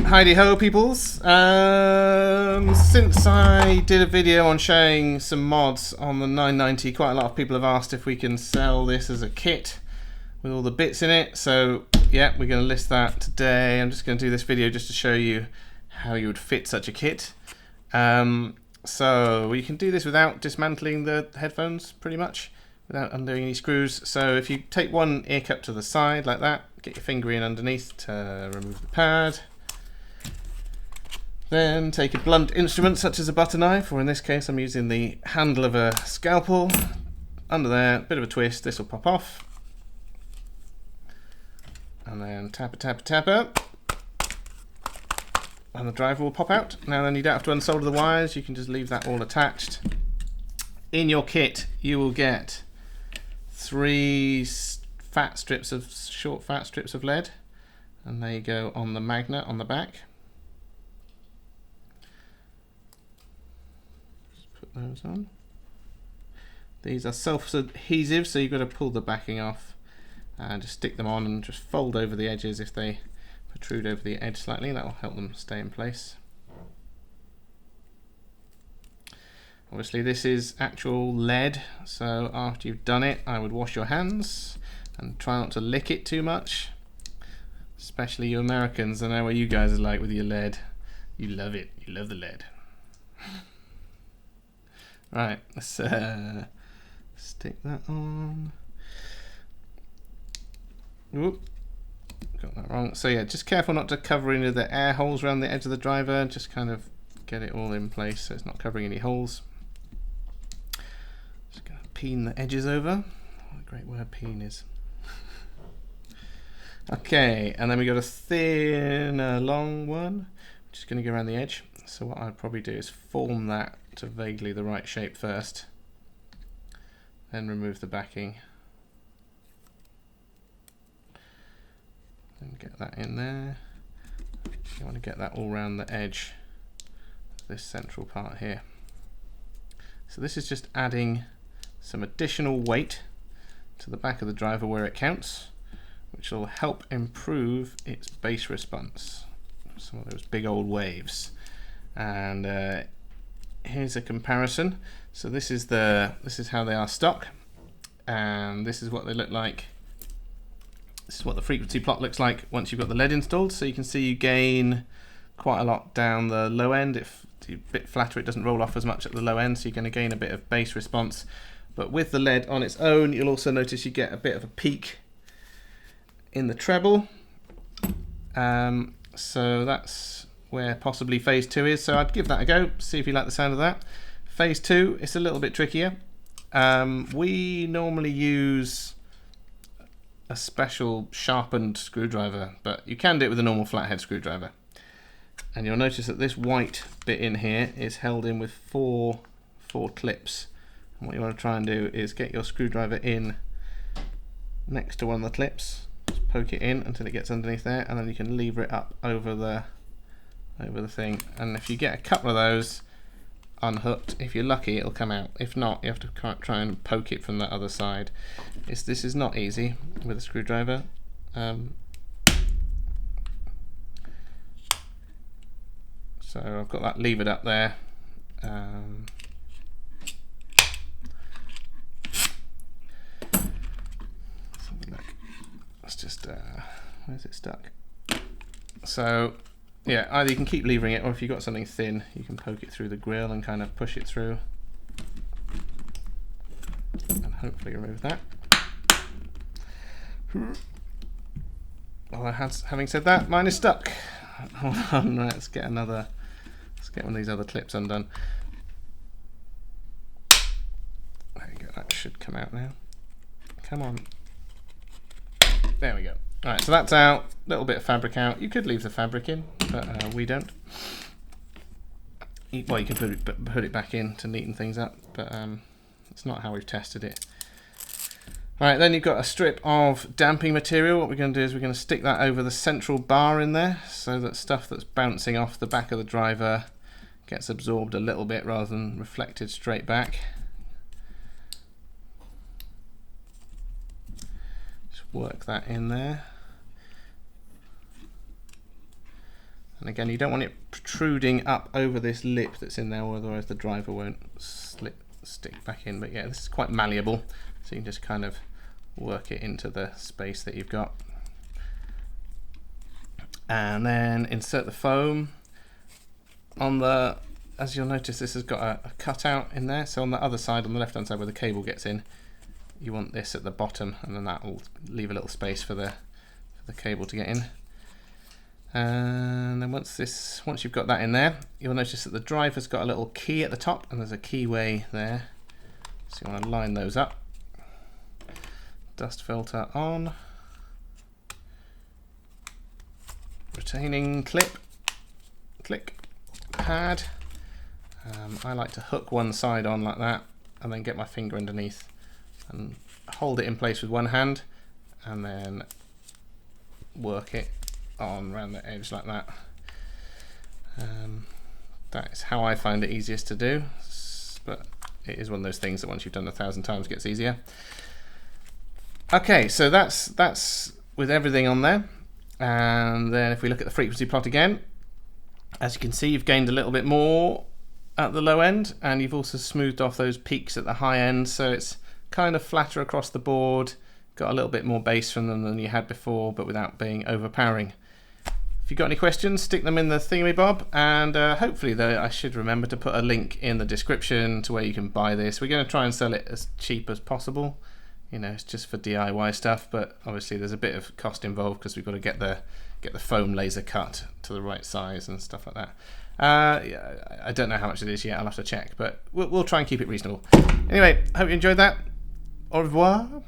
Heidi ho, peoples. Since I did a video on showing some mods on the 990, quite a lot of people have asked if we can sell this as a kit with all the bits in it. So yeah, we're going to list that today. I'm just going to do this video just to show you how you would fit such a kit. So you can do this without dismantling the headphones, pretty much, without undoing any screws. So if you take one ear cup to the side like that, get your finger in underneath to remove the pad. Then take a blunt instrument such as a butter knife, or in this case I'm using the handle of a scalpel. Under there, bit of a twist, this will pop off. And then tapper, tapper, tapper. And the driver will pop out. Now then you don't have to unsolder the wires, you can just leave that all attached. In your kit you will get 3 short fat strips of lead, and there you go on the magnet on the back. Just put those on. These are self-adhesive, so you've got to pull the backing off and just stick them on and just fold over the edges if they protrude over the edge slightly. That will help them stay in place. Obviously this is actual lead, so after you've done it I would wash your hands and try not to lick it too much, especially you Americans. I know what you guys are like with your lead. You love it, you love the lead. Right, let's stick that on. Whoop, got that wrong. So yeah, just careful not to cover any of the air holes around the edge of the driver, just kind of get it all in place so it's not covering any holes. Just going to peen the edges over. What a great word peen is. Okay, and then we got a thin, long one, which is going to go around the edge. So what I'd probably do is form that to vaguely the right shape first, then remove the backing, and get that in there. You want to get that all around the edge of this central part here. So this is just adding some additional weight to the back of the driver where it counts, which will help improve its bass response, some of those big old waves. And here's a comparison. So this is how they are stock, and this is what they look like. This is what the frequency plot looks like once you've got the lead installed. So you can see you gain quite a lot down the low end. If you're a bit flatter, it doesn't roll off as much at the low end, so you're going to gain a bit of bass response. But with the lead on its own, you'll also notice you get a bit of a peak in the treble. So that's where possibly phase 2 is. So I'd give that a go, see if you like the sound of that. Phase 2, it's a little bit trickier. We normally use a special sharpened screwdriver, but you can do it with a normal flathead screwdriver. And you'll notice that this white bit in here is held in with four clips. And what you want to try and do is get your screwdriver in next to one of the clips. Just poke it in until it gets underneath there, and then you can lever it up over the thing. And if you get a couple of those unhooked, if you're lucky it'll come out. If not, you have to try and poke it from the other side. This is not easy with a screwdriver. So I've got that levered up there. Let's just where's it stuck? So yeah, either you can keep levering it, or if you've got something thin, you can poke it through the grill and kind of push it through, and hopefully remove that. Well, having said that, mine is stuck. Hold on, let's get one of these other clips undone. There you go, that should come out now. Come on. There we go. Alright, so that's out. Little bit of fabric out. You could leave the fabric in, but we don't. Well, you can put it back in to neaten things up, but it's not how we've tested it. Alright, then you've got a strip of damping material. What we're going to do is we're going to stick that over the central bar in there, so that stuff that's bouncing off the back of the driver gets absorbed a little bit rather than reflected straight back. Just work that in there. And again, you don't want it protruding up over this lip that's in there, otherwise the driver won't stick back in. But yeah, this is quite malleable, so you can just kind of work it into the space that you've got. And then insert the foam. On the, as you'll notice, this has got a cutout in there, so on the other side, on the left hand side where the cable gets in, you want this at the bottom, and then that will leave a little space for the cable to get in. And then once you've got that in there, you'll notice that the driver's got a little key at the top, and there's a keyway there, so you want to line those up. Dust filter on, retaining clip, click, pad. I like to hook one side on like that, and then get my finger underneath and hold it in place with one hand, and then work it on around the edge like that. That is how I find it easiest to do, but it is one of those things that once you've done 1,000 times it gets easier. Okay, so that's with everything on there. And then if we look at the frequency plot again, as you can see, you've gained a little bit more at the low end, and you've also smoothed off those peaks at the high end, so it's kind of flatter across the board, got a little bit more bass from them than you had before, but without being overpowering. If you've got any questions, stick them in the thingamabob, and hopefully I should remember to put a link in the description to where you can buy this. We're going to try and sell it as cheap as possible. You know, it's just for DIY stuff, but obviously there's a bit of cost involved because we've got to get the foam laser cut to the right size and stuff like that. I don't know how much it is yet, I'll have to check, but we'll try and keep it reasonable. Anyway, hope you enjoyed that. Au revoir.